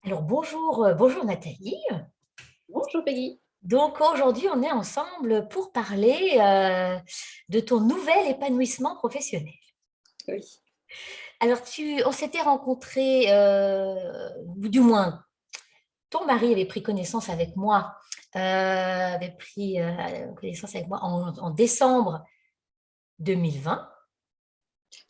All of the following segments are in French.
Alors bonjour, bonjour Nathalie. Bonjour Peggy. Donc aujourd'hui, on est ensemble pour parler de ton nouvel épanouissement professionnel. Oui, Alors on s'était rencontrés, ou du moins, ton mari avait pris connaissance avec moi, avait pris connaissance avec moi en décembre 2020,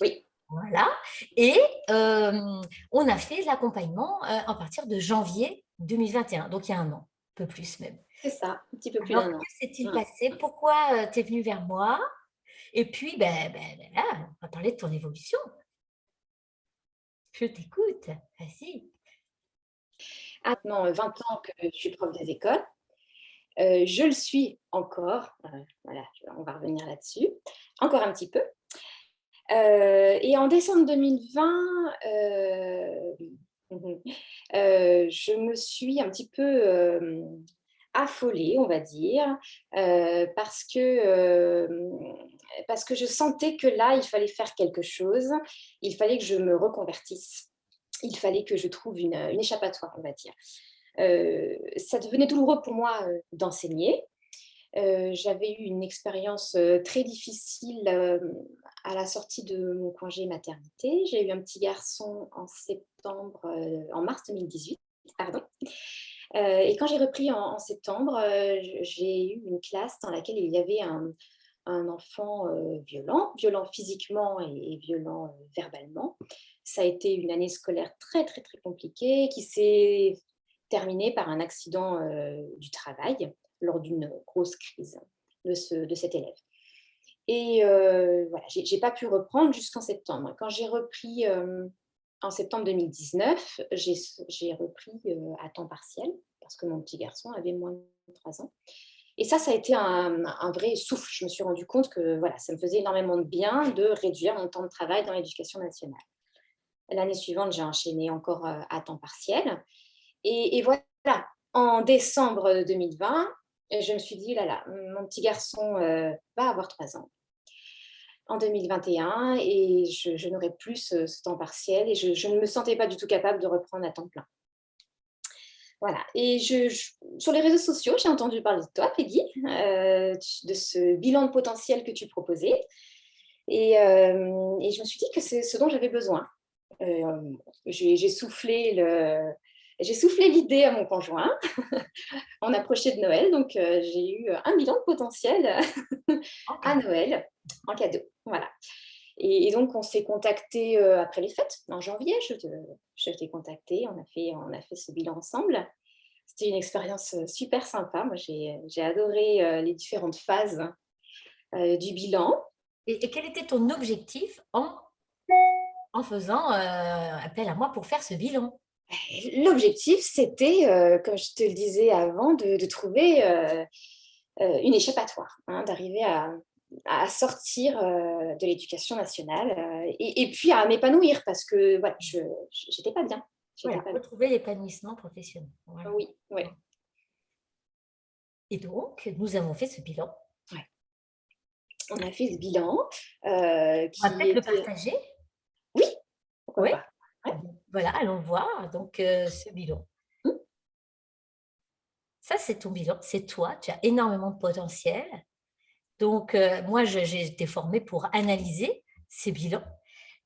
oui, voilà, et on a fait l'accompagnement à partir de janvier 2021, donc il y a un an, un peu plus même. c'est ça, un petit peu plus Alors, d'un que an. s'est-il Mm. passé? Pourquoi tu es venu vers moi? Et puis, là, on va parler de ton évolution. Je t'écoute. Vas-y. Maintenant 20 ans que je suis prof des écoles. Je le suis encore, voilà, on va revenir là-dessus, encore un petit peu. Et en décembre 2020, je me suis un petit peu affolée, on va dire, parce que je sentais que là, il fallait faire quelque chose, il fallait que je me reconvertisse, il fallait que je trouve une échappatoire, on va dire. Ça devenait douloureux pour moi d'enseigner. J'avais eu une expérience très difficile à la sortie de mon congé maternité. J'ai eu un petit garçon en mars 2018, pardon. Et quand j'ai repris en septembre, j'ai eu une classe dans laquelle il y avait un enfant violent physiquement et violent verbalement. Ça a été une année scolaire très, très, très compliquée qui s'est terminée par un accident du travail lors d'une grosse crise de cet élève. Et voilà, j'ai pas pu reprendre jusqu'en septembre. Quand j'ai repris en septembre 2019, j'ai repris à temps partiel parce que mon petit garçon avait moins de 3 ans. Et ça a été un vrai souffle. Je me suis rendu compte que voilà, ça me faisait énormément de bien de réduire mon temps de travail dans l'éducation nationale. L'année suivante, j'ai enchaîné encore à temps partiel. Et voilà, en décembre 2020, je me suis dit, là là, mon petit garçon va avoir 3 ans en 2021 et je n'aurai plus ce temps partiel et je ne me sentais pas du tout capable de reprendre à temps plein. Voilà. Et sur les réseaux sociaux, j'ai entendu parler de toi, Peggy, de ce bilan de potentiel que tu proposais. Et je me suis dit que c'est ce dont j'avais besoin. J'ai soufflé l'idée à mon conjoint. On approchait de Noël, donc j'ai eu un bilan de potentiel Ok. à Noël en cadeau. Voilà. Et donc, on s'est contacté après les fêtes, en janvier. Je t'ai contacté, on a fait ce bilan ensemble. C'était une expérience super sympa. Moi, j'ai adoré les différentes phases du bilan. Et quel était ton objectif en faisant appel à moi pour faire ce bilan? L'objectif, c'était, comme je te le disais avant, de trouver une échappatoire, hein, d'arriver à sortir de l'éducation nationale et puis à m'épanouir parce que voilà, j'étais pas bien. J'étais Voilà, pas bien. retrouver l'épanouissement professionnel. Voilà. Oui, ouais, Et donc, nous avons fait ce bilan. ouais. On a fait ce bilan On va qui peut-être le était. partager. Oui, pourquoi Oui. pas. Ouais. Voilà, allons voir donc ce bilan. Mmh. Ça, c'est ton bilan. C'est toi. Tu as énormément de potentiel. Donc, moi, j'ai été formée pour analyser ces bilans.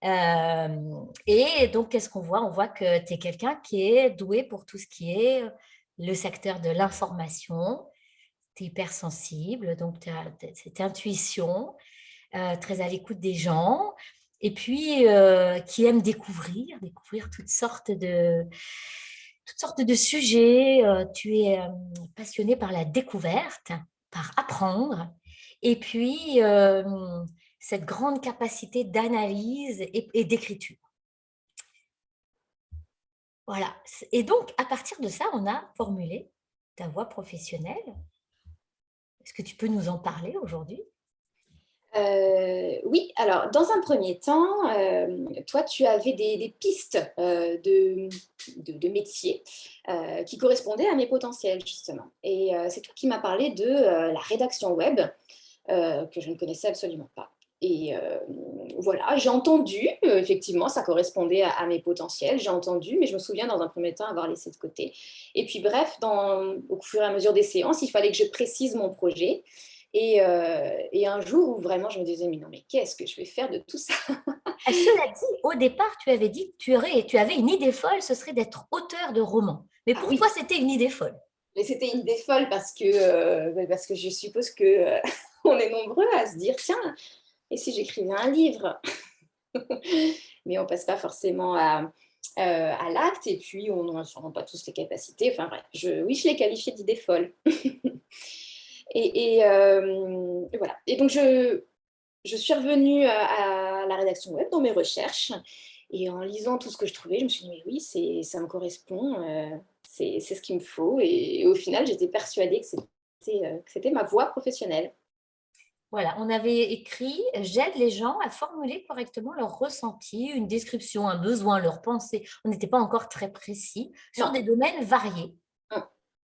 Et donc, qu'est-ce qu'on voit? On voit que tu es quelqu'un qui est doué pour tout ce qui est le secteur de l'information. Tu es hypersensible, donc tu as cette intuition, très à l'écoute des gens, et puis qui aime découvrir toutes sortes de sujets. Tu es passionné par la découverte, par apprendre, et puis cette grande capacité d'analyse et d'écriture. Voilà. Et donc, à partir de ça, on a formulé ta voie professionnelle. Est-ce que tu peux nous en parler aujourd'hui? Oui, alors dans un premier temps, toi, tu avais des pistes de métiers qui correspondaient à mes potentiels, justement. Et c'est toi qui m'as parlé de la rédaction web, que je ne connaissais absolument pas. Voilà, j'ai entendu, effectivement, ça correspondait à mes potentiels, j'ai entendu, mais je me souviens dans un premier temps avoir laissé de côté. Et puis bref, au fur et à mesure des séances, il fallait que je précise mon projet. Et un jour où vraiment je me disais, mais non, mais qu'est-ce que je vais faire de tout ça? Cela dit, au départ, tu avais dit que tu avais une idée folle, ce serait d'être auteur de romans. Mais Ah pourquoi oui, c'était une idée folle? mais c'était une idée folle parce que je suppose que on est nombreux à se dire, tiens, et si j'écrivais un livre? Mais on passe pas forcément à l'acte et puis on n'a sûrement pas tous les capacités. Enfin bref, oui, je l'ai qualifié d'idée folle. Et voilà. Et donc, je suis revenue à la rédaction web dans mes recherches et en lisant tout ce que je trouvais, je me suis dit, mais oui, ça me correspond, c'est ce qu'il me faut. Et au final, j'étais persuadée que c'était ma voie professionnelle. Voilà, on avait écrit: «J'aide les gens à formuler correctement leurs ressentis, une description, un besoin, leurs pensées». On n'était pas encore très précis, sur Non, des domaines variés, non.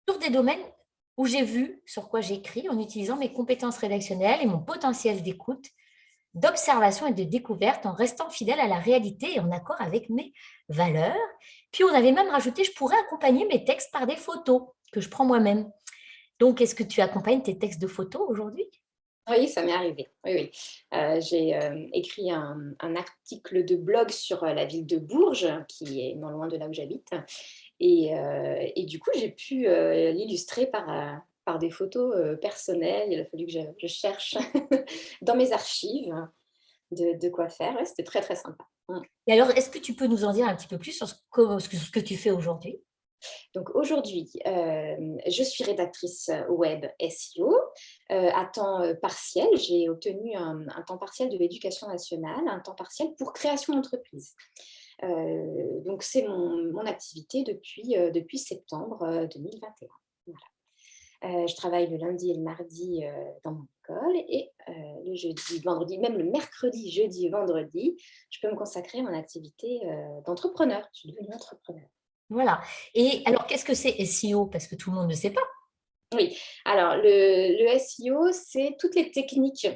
sur des domaines où j'ai vu sur quoi j'écris en utilisant mes compétences rédactionnelles et mon potentiel d'écoute, d'observation et de découverte en restant fidèle à la réalité et en accord avec mes valeurs. Puis on avait même rajouté: «Je pourrais accompagner mes textes par des photos que je prends moi-même». Donc est-ce que tu accompagnes tes textes de photos aujourd'hui? Oui, ça m'est arrivé. Oui, oui. J'ai écrit un article de blog sur la ville de Bourges, qui est non loin de là où j'habite. Et du coup, j'ai pu l'illustrer par des photos personnelles. Il a fallu que je cherche dans mes archives de quoi faire. Ouais, c'était très, très sympa. Et alors, est-ce que tu peux nous en dire un petit peu plus sur ce que tu fais aujourd'hui? Donc aujourd'hui, je suis rédactrice web SEO à temps partiel. J'ai obtenu un temps partiel de l'éducation nationale, un temps partiel pour création d'entreprise. Donc c'est mon activité depuis septembre 2021. Voilà. Je travaille le lundi et le mardi dans mon école et le jeudi, vendredi, même le mercredi, jeudi et vendredi, je peux me consacrer à mon activité d'entrepreneur. Je suis devenue entrepreneur. Voilà. Et alors, qu'est-ce que c'est SEO? Parce que tout le monde ne sait pas. Oui, alors le SEO, c'est toutes les techniques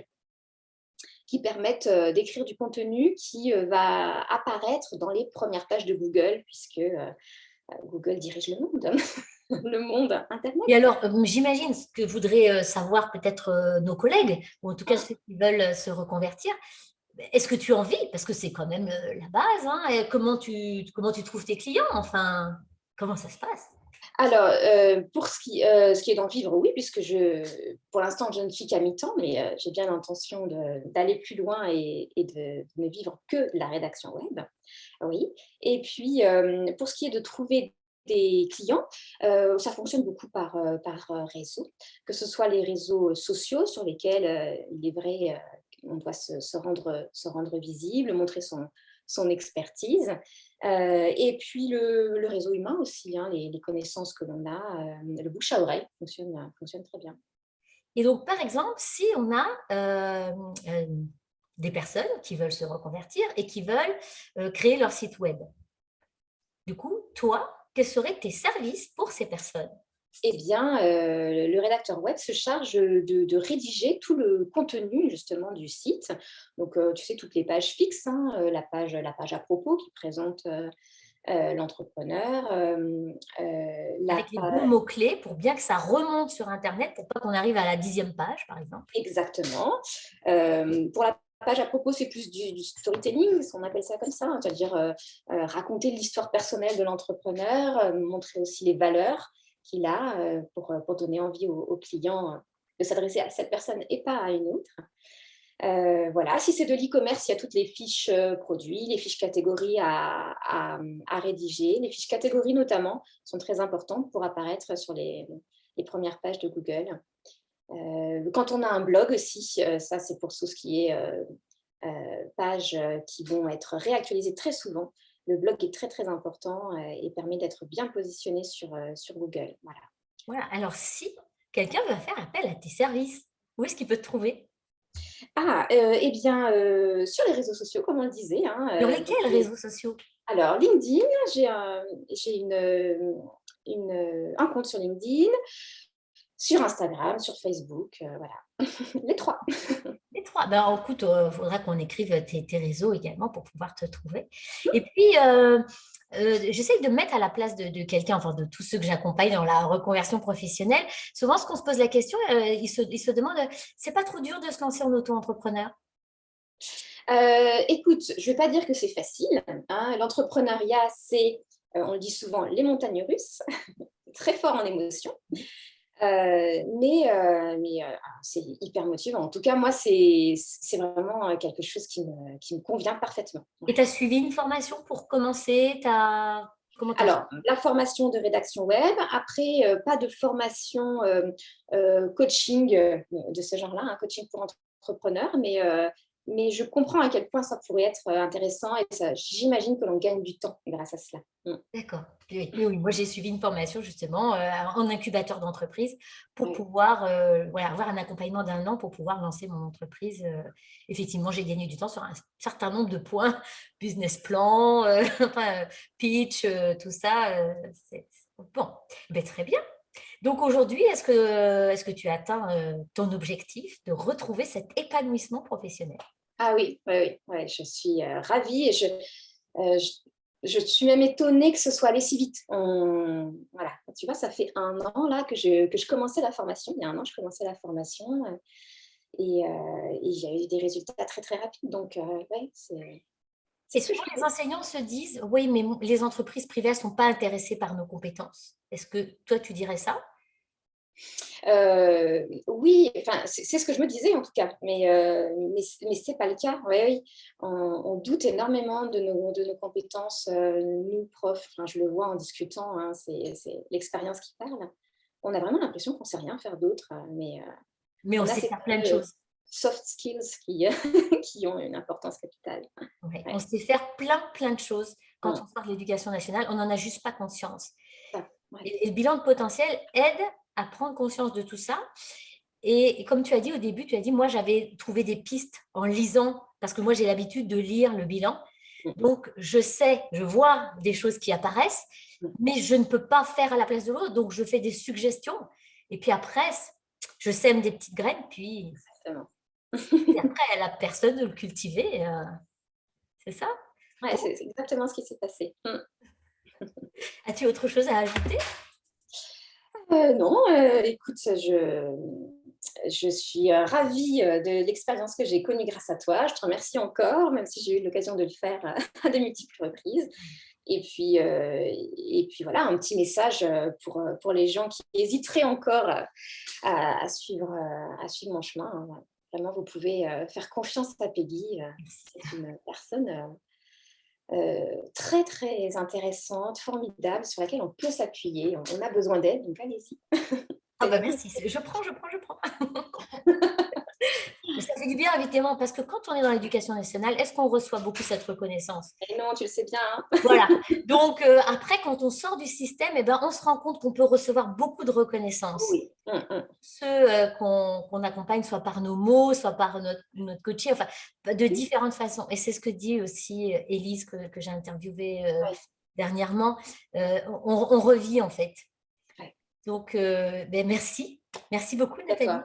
qui permettent d'écrire du contenu qui va apparaître dans les premières pages de Google, puisque Google dirige le monde, le monde Internet. Et alors, j'imagine ce que voudraient savoir peut-être nos collègues, ou en tout cas ceux qui veulent se reconvertir. Est-ce que tu en vis? Parce que c'est quand même la base, hein. Et comment tu trouves tes clients? Enfin, comment ça se passe? Alors, pour ce qui est d'en vivre, oui, puisque pour l'instant, je ne suis qu'à mi-temps, mais j'ai bien l'intention d'aller plus loin et de ne vivre que de la rédaction web. Oui. Et puis, pour ce qui est de trouver des clients, ça fonctionne beaucoup par réseau, que ce soit les réseaux sociaux sur lesquels il est vrai qu'on doit se rendre visible, montrer son expertise. Et puis le réseau humain aussi, hein, les connaissances que l'on a, le bouche à oreille fonctionne très bien. Et donc, par exemple, si on a des personnes qui veulent se reconvertir et qui veulent créer leur site web, du coup, toi, quels seraient tes services pour ces personnes? Eh bien, le rédacteur web se charge de rédiger tout le contenu justement du site. Donc, tu sais, toutes les pages fixes, hein, la page à propos qui présente l'entrepreneur, la Avec les bons page. mots-clés pour bien que ça remonte sur internet, pour pas qu'on arrive à la 10e page, par exemple. Exactement. Pour la page à propos, c'est plus du storytelling, on appelle ça comme ça, hein, c'est-à-dire raconter l'histoire personnelle de l'entrepreneur, montrer aussi les valeurs qu'il a pour donner envie aux clients de s'adresser à cette personne et pas à une autre. Voilà, si c'est de l'e-commerce, il y a toutes les fiches produits, les fiches catégories à rédiger. Les fiches catégories notamment sont très importantes pour apparaître sur les premières pages de Google. Quand on a un blog aussi, ça c'est pour tout ce qui est pages qui vont être réactualisées très souvent. Le blog est très très important et permet d'être bien positionné sur Google. Voilà. Voilà. Alors, si quelqu'un veut faire appel à tes services, où est-ce qu'il peut te trouver? Ah, eh bien, sur les réseaux sociaux, comme on le disait, hein, Sur donc, lesquels réseaux sociaux? alors LinkedIn, j'ai un compte sur LinkedIn. sur Instagram, sur Facebook, voilà, les trois. Les trois. Ben, écoute, il faudra qu'on écrive tes réseaux également pour pouvoir te trouver. Et puis, j'essaye de me mettre à la place de quelqu'un, enfin de tous ceux que j'accompagne dans la reconversion professionnelle. Souvent, ce qu'on se pose la question, ils se demandent, c'est pas trop dur de se lancer en auto-entrepreneur? Écoute, je ne vais pas dire que c'est facile, hein. L'entrepreneuriat, c'est, on le dit souvent, les montagnes russes, très fort en émotion. C'est hyper motivant. En tout cas, moi, c'est vraiment quelque chose qui me convient parfaitement. Et Ouais. tu as suivi une formation pour commencer? Comment tu as fait? Alors, la formation de rédaction web, après, pas de formation coaching de ce genre-là, un coaching pour entrepreneurs, mais je comprends à quel point ça pourrait être intéressant et j'imagine que l'on gagne du temps grâce à cela. D'accord. Oui, oui, oui. Moi, j'ai suivi une formation justement en incubateur d'entreprise pour Ouais. pouvoir voilà, avoir un accompagnement d'1 an pour pouvoir lancer mon entreprise. Effectivement, j'ai gagné du temps sur un certain nombre de points, business plan, enfin, pitch, tout ça. Bon, ben, très bien. Donc aujourd'hui, est-ce que tu as atteint ton objectif de retrouver cet épanouissement professionnel? Ah oui, oui, oui, ouais, je suis ravie et euh, je, je suis même étonnée que ce soit allé si vite. Voilà, tu vois, ça fait 1 an là que je commençais la formation. Il y a 1 an, je commençais la formation et j'ai eu des résultats très très rapides. Donc, ouais, c'est Et ce que souvent, je les fais. enseignants se disent, oui, mais les entreprises privées ne sont pas intéressées par nos compétences. Est-ce que toi, tu dirais ça? Oui, enfin, c'est ce que je me disais en tout cas, mais ce n'est pas le cas. Oui, oui. On doute énormément de nos compétences, nous, profs. Enfin, je le vois en discutant, hein, c'est l'expérience qui parle. On a vraiment l'impression qu'on ne sait rien faire d'autre, Mais on on a sait ces faire plein de fameux choses. soft skills qui, qui ont une importance capitale. Ouais. On Ouais. sait faire plein, plein de choses. Quand Mm. on sort de l'éducation nationale, on n'en a juste pas conscience. Ça, ouais. Et le bilan de potentiel aide à prendre conscience de tout ça. Et comme tu as dit au début, tu as dit, moi, j'avais trouvé des pistes en lisant, parce que moi, j'ai l'habitude de lire le bilan. Mm, Donc, je sais, je vois des choses qui apparaissent, mm, mais je ne peux pas faire à la place de l'autre. Donc, je fais des suggestions. Et puis après, je sème des petites graines, puis exactement. et après, à la personne de le cultiver. C'est ça? Ouais, Bon, c'est exactement ce qui s'est passé. Mm. as-tu autre chose à ajouter? Non, écoute, je suis ravie de l'expérience que j'ai connue grâce à toi. Je te remercie encore, même si j'ai eu l'occasion de le faire à de multiples reprises. Et puis voilà, un petit message pour les gens qui hésiteraient encore à suivre mon chemin, hein. Voilà. Vraiment, vous pouvez faire confiance à Peggy. C'est une personne très, très intéressante, formidable, sur laquelle on peut s'appuyer. On a besoin d'aide, donc allez-y. Ah bah merci, je prends, je prends, je prends. Mais ça fait du bien, évidemment, parce que quand on est dans l'éducation nationale, est-ce qu'on reçoit beaucoup cette reconnaissance? Et non, tu le sais bien, hein. Voilà. Donc, après, quand on sort du système, eh ben, on se rend compte qu'on peut recevoir beaucoup de reconnaissance. Oui. Ceux qu'on accompagne, soit par nos mots, soit par notre coaching, enfin, de différentes façons. Et c'est ce que dit aussi Élise, que j'ai interviewée Ouais, dernièrement. On revit, en fait. ouais. Donc, ben, merci. Merci beaucoup, À toi. Nathalie.